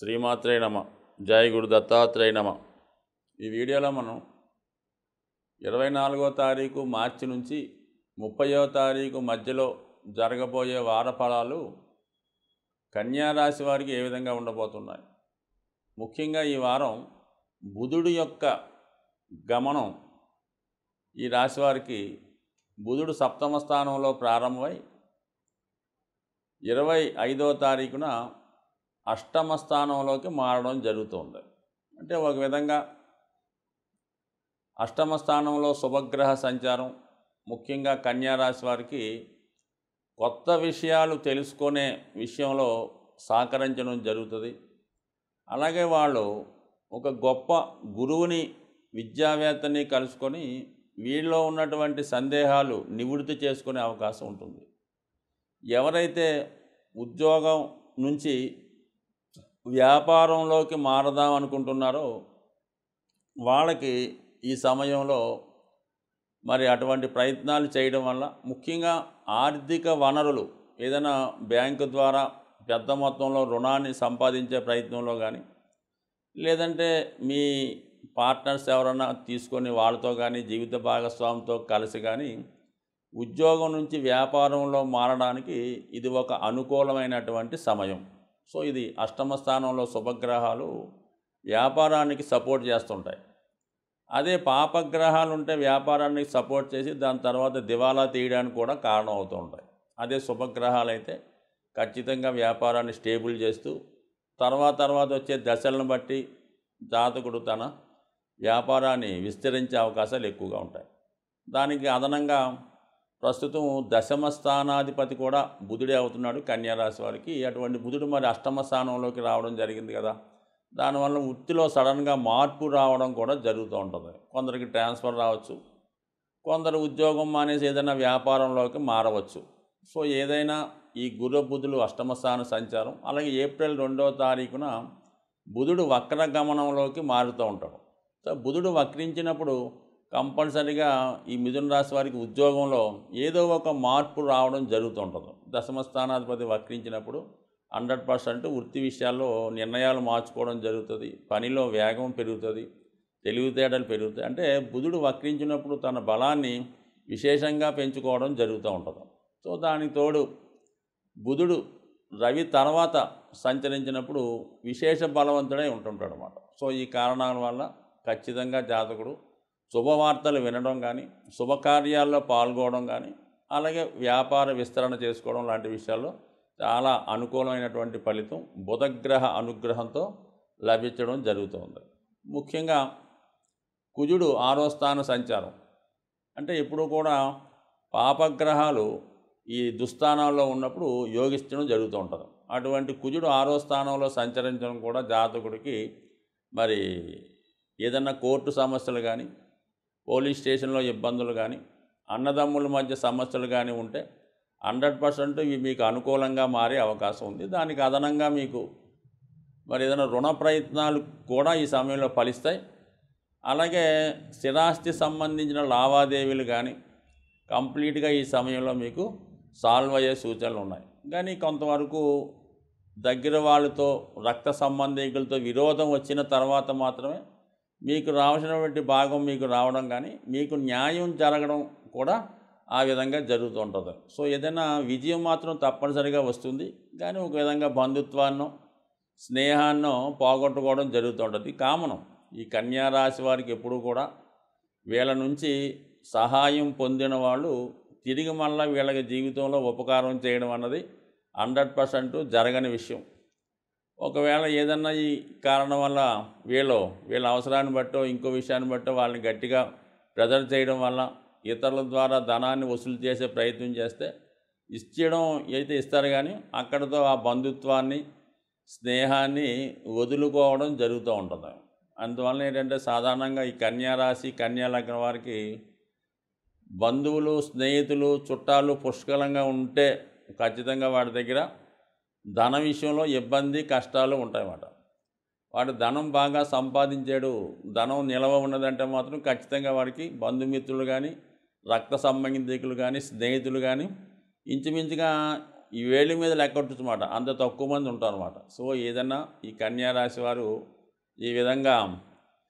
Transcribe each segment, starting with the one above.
శ్రీమాత్రే నమ. జై గురు దత్తాత్రేయ నమ. ఈ వీడియోలో మనం 24వ తారీఖు మార్చి నుంచి 30వ తారీఖు మధ్యలో జరగబోయే వార ఫలాలు కన్యా రాశి వారికి ఏ విధంగా ఉండబోతున్నాయి. ముఖ్యంగా ఈ వారం బుధుడు యొక్క గమనం ఈ రాశి వారికి బుధుడు సప్తమ స్థానంలో ప్రారంభమై 25వ తారీఖున అష్టమ స్థానంలోకి మారడం జరుగుతుంది. అంటే ఒక విధంగా అష్టమ స్థానంలో శుభగ్రహ సంచారం ముఖ్యంగా కన్యా రాశి వారికి కొత్త విషయాలు తెలుసుకునే విషయంలో సహకరించడం జరుగుతుంది. అలాగే వాళ్ళు ఒక గొప్ప గురువుని విద్యావేత్తని కలుసుకొని వీళ్ళలో ఉన్నటువంటి సందేహాలు నివృత్తి చేసుకునే అవకాశం ఉంటుంది. ఎవరైతే ఉద్యోగం నుంచి వ్యాపారంలోకి మారదాం అనుకుంటున్నారో వాళ్ళకి ఈ సమయంలో మరి అటువంటి ప్రయత్నాలు చేయడం వల్ల ముఖ్యంగా ఆర్థిక వనరులు ఏదైనా బ్యాంకు ద్వారా పెద్ద మొత్తంలో రుణాన్ని సంపాదించే ప్రయత్నంలో కానీ లేదంటే మీ పార్ట్నర్స్ ఎవరైనా తీసుకొని వాళ్ళతో కానీ జీవిత భాగస్వామితో కలిసి కానీ ఉద్యోగం నుంచి వ్యాపారంలో మారడానికి ఇది ఒక అనుకూలమైనటువంటి సమయం. సో ఇది అష్టమ స్థానంలో శుభగ్రహాలు వ్యాపారానికి సపోర్ట్ చేస్తుంటాయి. అదే పాపగ్రహాలు ఉంటే వ్యాపారానికి సపోర్ట్ చేసి దాని తర్వాత దివాలా తీయడానికి కూడా కారణం అవుతూ ఉంటాయి. అదే శుభగ్రహాలు అయితే ఖచ్చితంగా వ్యాపారాన్ని స్టేబుల్ చేస్తూ తర్వాత వచ్చే దశలను బట్టి జాతకుడు తన వ్యాపారాన్ని విస్తరించే అవకాశాలు ఎక్కువగా ఉంటాయి. దానికి అదనంగా ప్రస్తుతం దశమ స్థానాధిపతి కూడా బుధుడే అవుతున్నాడు కన్యా రాశి వారికి. అటువంటి బుధుడు మరి అష్టమ స్థానంలోకి రావడం జరిగింది కదా, దానివల్ల వృత్తిలో సడన్గా మార్పు రావడం కూడా జరుగుతూ ఉంటుంది. కొందరికి ట్రాన్స్ఫర్ రావచ్చు, కొందరు ఉద్యోగం మానేసి ఏదైనా వ్యాపారంలోకి మారవచ్చు. సో ఏదైనా ఈ గురు బుధులు అష్టమ స్థాన సంచారం, అలాగే ఏప్రిల్ 2వ తారీఖున బుధుడు వక్రగమనంలోకి మారుతూ ఉంటాడు. సో బుధుడు వక్రించినప్పుడు కంపల్సరీగా ఈ మిథున రాశి వారికి ఉద్యోగంలో ఏదో ఒక మార్పు రావడం జరుగుతుంటుంది. దశమ స్థానాధిపతి వక్రించినప్పుడు 100% వృత్తి విషయాల్లో నిర్ణయాలు మార్చుకోవడం జరుగుతుంది. పనిలో వేగం పెరుగుతుంది, తెలివితేటలు పెరుగుతాయి. అంటే బుధుడు వక్రించినప్పుడు తన బలాన్ని విశేషంగా పెంచుకోవడం జరుగుతూ ఉంటుంది. సో దానికి తోడు బుధుడు రవి తర్వాత సంచరించినప్పుడు విశేష బలవంతుడై ఉంటుంటాడు అన్నమాట. సో ఈ కారణాల వల్ల ఖచ్చితంగా జాతకుడు శుభవార్తలు వినడం కానీ, శుభకార్యాల్లో పాల్గొనడం కానీ, అలాగే వ్యాపార విస్తరణ చేసుకోవడం లాంటి విషయాల్లో చాలా అనుకూలమైనటువంటి ఫలితం బుధగ్రహ అనుగ్రహంతో లభించడం జరుగుతుంది. ముఖ్యంగా కుజుడు 6వ స్థాన సంచారం అంటే ఎప్పుడూ కూడా పాపగ్రహాలు ఈ దుస్థానాల్లో ఉన్నప్పుడు యోగిస్తడం జరుగుతూ ఉంటుంది. అటువంటి కుజుడు 6వ స్థానంలో సంచరించడం కూడా జాతకుడికి మరి ఏదన్నా కోర్టు సమస్యలు కానీ, పోలీస్ స్టేషన్లో ఇబ్బందులు కానీ, అన్నదమ్ముల మధ్య సమస్యలు కానీ ఉంటే 100% ఇవి మీకు అనుకూలంగా మారే అవకాశం ఉంది. దానికి అదనంగా మీకు మరి ఏదైనా రుణ ప్రయత్నాలు కూడా ఈ సమయంలో ఫలిస్తాయి. అలాగే స్థిరాస్తి సంబంధించిన లావాదేవీలు కానీ కంప్లీట్గా ఈ సమయంలో మీకు సాల్వ్ అయ్యే సూచనలు ఉన్నాయి. కానీ కొంతవరకు దగ్గర వాళ్ళతో రక్త సంబంధికులతో విరోధం వచ్చిన తర్వాత మాత్రమే మీకు రావాల్సినటువంటి భాగం మీకు రావడం కానీ మీకు న్యాయం జరగడం కూడా ఆ విధంగా జరుగుతూ ఉంటుంది. సో ఏదైనా విజయం మాత్రం తప్పనిసరిగా వస్తుంది, కానీ ఒక విధంగా బంధుత్వాన్నో స్నేహాన్నో పోగొట్టుకోవడం జరుగుతూ ఉంటుంది. కామనం ఈ కన్యా రాశి వారికి ఎప్పుడూ కూడా వీళ్ళ నుంచి సహాయం పొందిన వాళ్ళు తిరిగి మళ్ళీ వీళ్ళకి జీవితంలో ఉపకారం చేయడం అన్నది 100% జరగని విషయం. ఒకవేళ ఏదన్నా ఈ కారణం వల్ల వీళ్ళ అవసరాన్ని బట్టో ఇంకో విషయాన్ని బట్టో వాళ్ళని గట్టిగా ప్రెజర్ చేయడం వల్ల ఇతరుల ద్వారా ధనాన్ని వసూలు చేసే ప్రయత్నం చేస్తే ఇచ్చడం అయితే ఇస్తారు, కానీ అక్కడితో ఆ బంధుత్వాన్ని స్నేహాన్ని వదులుకోవడం జరుగుతూ ఉంటుంది. అందువల్ల ఏంటంటే సాధారణంగా ఈ కన్యా రాశి కన్యా లగ్నం వారికి బంధువులు స్నేహితులు చుట్టాలు పుష్కలంగా ఉంటే ఖచ్చితంగా వాడి దగ్గర ధన విషయంలో ఇబ్బంది కష్టాలు ఉంటాయన్నమాట. వాడు ధనం బాగా సంపాదించాడు, ధనం నిలవ ఉన్నదంటే మాత్రం ఖచ్చితంగా వాడికి బంధుమిత్రులు కానీ రక్త సంబంధికులు కానీ స్నేహితులు కానీ ఇంచుమించుగా ఈ వేలి మీద లెక్కొట్టమాట, అంత తక్కువ మంది ఉంటారన్నమాట. సో ఏదన్నా ఈ కన్యా రాశి వారు ఈ విధంగా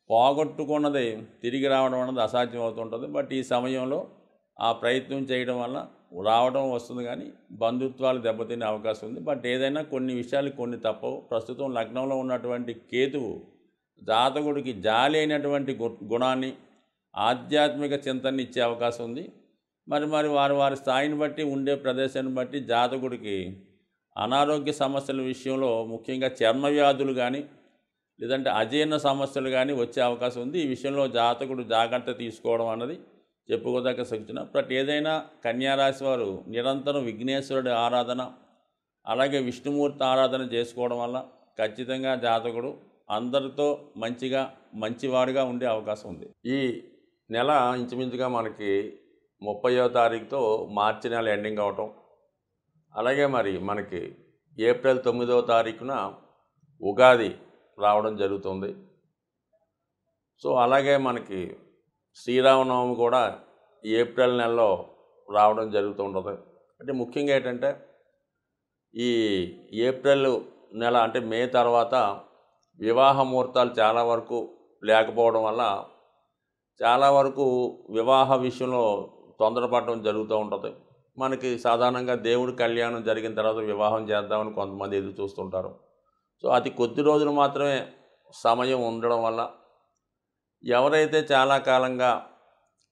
పోగొట్టుకున్నది తిరిగి రావడం అన్నది అసాధ్యం అవుతుంటుంది. బట్ ఈ సమయంలో ఆ ప్రయత్నం చేయడం వల్ల రావడం వస్తుంది, కానీ బంధుత్వాలు దెబ్బతినే అవకాశం ఉంది. బట్ ఏదైనా కొన్ని విషయాలు కొన్ని తప్పవు. ప్రస్తుతం లగ్నంలో ఉన్నటువంటి కేతువు జాతకుడికి జాలి అయినటువంటి గుణాన్ని, ఆధ్యాత్మిక చింతనని ఇచ్చే అవకాశం ఉంది. మరి వారి స్థాయిని బట్టి, ఉండే ప్రదేశాన్ని బట్టి జాతకుడికి అనారోగ్య సమస్యల విషయంలో ముఖ్యంగా చర్మ వ్యాధులు కానీ లేదంటే అజీర్ణ సమస్యలు కానీ వచ్చే అవకాశం ఉంది. ఈ విషయంలో జాతకుడు జాగ్రత్త తీసుకోవడం అన్నది చెప్పుకోదగ్గ సూచన. బట్ ఏదైనా కన్యారాశి వారు నిరంతరం విఘ్నేశ్వరుడి ఆరాధన, అలాగే విష్ణుమూర్తి ఆరాధన చేసుకోవడం వల్ల ఖచ్చితంగా జాతకుడు అందరితో మంచివాడిగా ఉండే అవకాశం ఉంది. ఈ నెల ఇంచుమించుగా మనకి 30వ తారీఖుతో మార్చి నెల ఎండింగ్ అవటం, అలాగే మరి మనకి ఏప్రిల్ 9వ తారీఖున ఉగాది రావడం జరుగుతుంది. సో అలాగే మనకి శ్రీరామనవమి కూడా ఏప్రిల్ నెలలో రావడం జరుగుతుంటుంది. అంటే ముఖ్యంగా ఏంటంటే ఈ ఏప్రిల్ నెల అంటే మే తర్వాత వివాహ ముహూర్తాలు చాలా వరకు లేకపోవడం వల్ల చాలా వరకు వివాహ విషయంలో తొందరపడడం జరుగుతూ ఉంటుంది. మనకి సాధారణంగా దేవుడి కళ్యాణం జరిగిన తర్వాత వివాహం చేద్దామని కొంతమంది ఎదురు చూస్తుంటారు. సో అతి కొద్ది రోజులు మాత్రమే సమయం ఉండడం వల్ల ఎవరైతే చాలా కాలంగా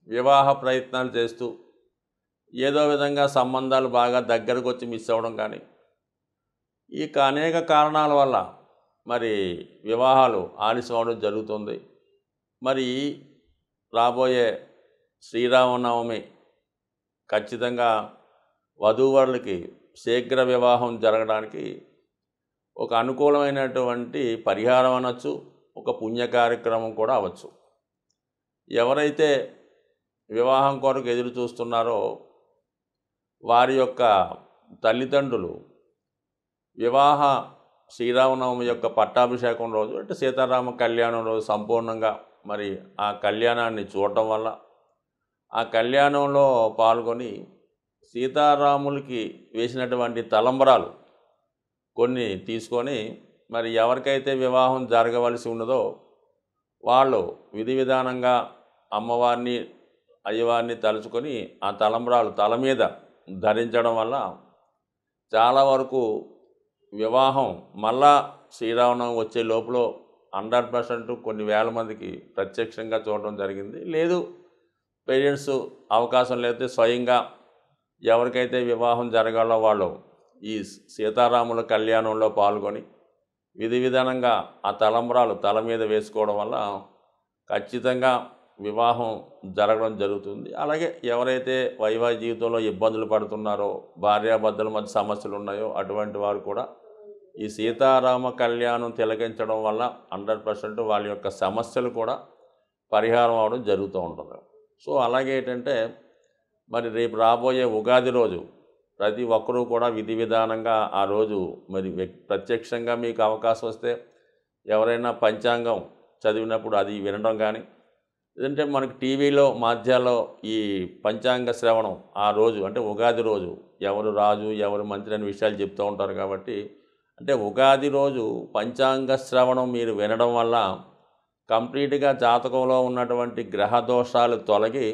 వివాహ ప్రయత్నాలు చేస్తూ ఏదో విధంగా సంబంధాలు బాగా దగ్గరకు వచ్చి మిస్ అవ్వడం కానీ ఇక అనేక కారణాల వల్ల మరి వివాహాలు ఆలస్యం అవడం జరుగుతుంది. మరి రాబోయే శ్రీరామనవమి ఖచ్చితంగా వధూవరులకి శీఘ్ర వివాహం జరగడానికి ఒక అనుకూలమైనటువంటి పరిహారం అనొచ్చు, ఒక పుణ్య కార్యక్రమం కూడా అవ్వచ్చు. ఎవరైతే వివాహం కొరకు ఎదురు చూస్తున్నారో వారి యొక్క తల్లిదండ్రులు వివాహ శ్రీరామనవమి యొక్క పట్టాభిషేకం రోజు అంటే సీతారామ కళ్యాణం రోజు సంపూర్ణంగా మరి ఆ కళ్యాణాన్ని చూడటం వల్ల ఆ కళ్యాణంలో పాల్గొని సీతారాములకి వేసినటువంటి తలంబరాలు కొన్ని తీసుకొని మరి ఎవరికైతే వివాహం జరగవలసి ఉన్నదో వాళ్ళు విధి విధానంగా అమ్మవారిని అయ్యవారిని తలుచుకొని ఆ తలంబరాలు తల మీద ధరించడం వల్ల చాలా వరకు వివాహం మళ్ళా శ్రీరామనవమి వచ్చే లోపల 100% కొన్ని వేల మందికి ప్రత్యక్షంగా చూడడం జరిగింది. లేదు పేరెంట్స్ అవకాశం లేకపోతే స్వయంగా ఎవరికైతే వివాహం జరగాలో వాళ్ళు ఈ సీతారాముల కళ్యాణంలో పాల్గొని విధి విధానంగా ఆ తలంబరాలు తల మీద వేసుకోవడం వల్ల ఖచ్చితంగా వివాహం జరగడం జరుగుతుంది. అలాగే ఎవరైతే వైవాహిక జీవితంలో ఇబ్బందులు పడుతున్నారో, భార్యాభర్తల మధ్య సమస్యలు ఉన్నాయో అటువంటి వారు కూడా ఈ సీతారామ కళ్యాణం తిలకించడం వల్ల 100% వాళ్ళ యొక్క సమస్యలు కూడా పరిహారం అవడం జరుగుతూ ఉంటుంది. సో అలాగే ఏంటంటే మరి రేపు రాబోయే ఉగాది రోజు ప్రతి ఒక్కరూ కూడా విధి విధానంగా ఆ రోజు మరి ప్రత్యక్షంగా మీకు అవకాశం వస్తే ఎవరైనా పంచాంగం చదివినప్పుడు అది వినడం కానీ లేదంటే మనకి టీవీలో మాధ్యాల్లో ఈ పంచాంగ శ్రవణం ఆ రోజు అంటే ఉగాది రోజు ఎవరు రాజు ఎవరు మంత్రి అనే విషయాలు చెప్తూ ఉంటారు. కాబట్టి అంటే ఉగాది రోజు పంచాంగ శ్రవణం మీరు వినడం వల్ల కంప్లీట్గా జాతకంలో ఉన్నటువంటి గ్రహ దోషాలు తొలగి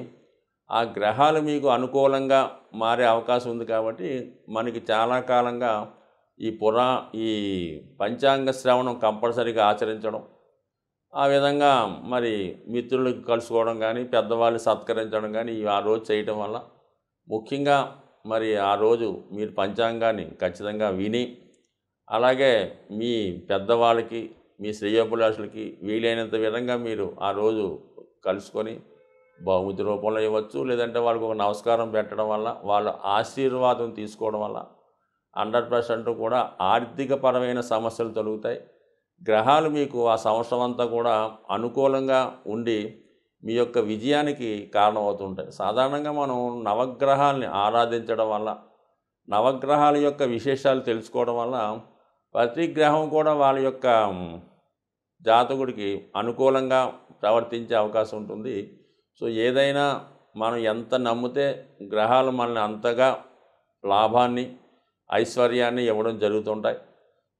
ఆ గ్రహాలు మీకు అనుకూలంగా మారే అవకాశం ఉంది. కాబట్టి మనకి చాలా కాలంగా ఈ పంచాంగ శ్రవణం కంపల్సరీగా ఆచరించడం, ఆ విధంగా మరి మిత్రులకు కలుసుకోవడం కానీ పెద్దవాళ్ళు సత్కరించడం కానీ ఆ రోజు చేయటం వల్ల ముఖ్యంగా మరి ఆ రోజు మీరు పంచాంగాన్ని ఖచ్చితంగా విని అలాగే మీ పెద్దవాళ్ళకి మీ శ్రేయోభిలాషులకి వీలైనంత విధంగా మీరు ఆ రోజు కలుసుకొని బహుమతి రూపంలో ఇవ్వచ్చు, లేదంటే వాళ్ళకు ఒక నమస్కారం పెట్టడం వల్ల వాళ్ళ ఆశీర్వాదం తీసుకోవడం వల్ల 100% కూడా ఆర్థికపరమైన సమస్యలు తొలుగుతాయి. గ్రహాలు మీకు ఆ సంవత్సరం అంతా కూడా అనుకూలంగా ఉండి మీ యొక్క విజయానికి కారణమవుతుంటాయి. సాధారణంగా మనం నవగ్రహాలని ఆరాధించడం వల్ల నవగ్రహాల యొక్క విశేషాలు తెలుసుకోవడం వల్ల ప్రతి గ్రహం కూడా వాళ్ళ యొక్క జాతకుడికి అనుకూలంగా ప్రవర్తించే అవకాశం ఉంటుంది. సో ఏదైనా మనం ఎంత నమ్మితే గ్రహాలు మనల్ని అంతగా లాభాన్ని ఐశ్వర్యాన్ని ఇవ్వడం జరుగుతుంటాయి.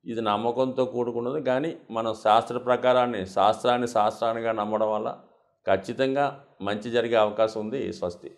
ఇది నమ్మకంతో కూడుకున్నది. కానీ మనం శాస్త్ర ప్రకారాన్ని శాస్త్రాన్ని శాస్త్రానిగా నమ్మడం వల్ల ఖచ్చితంగా మంచి జరిగే అవకాశం ఉంది. స్వస్తి.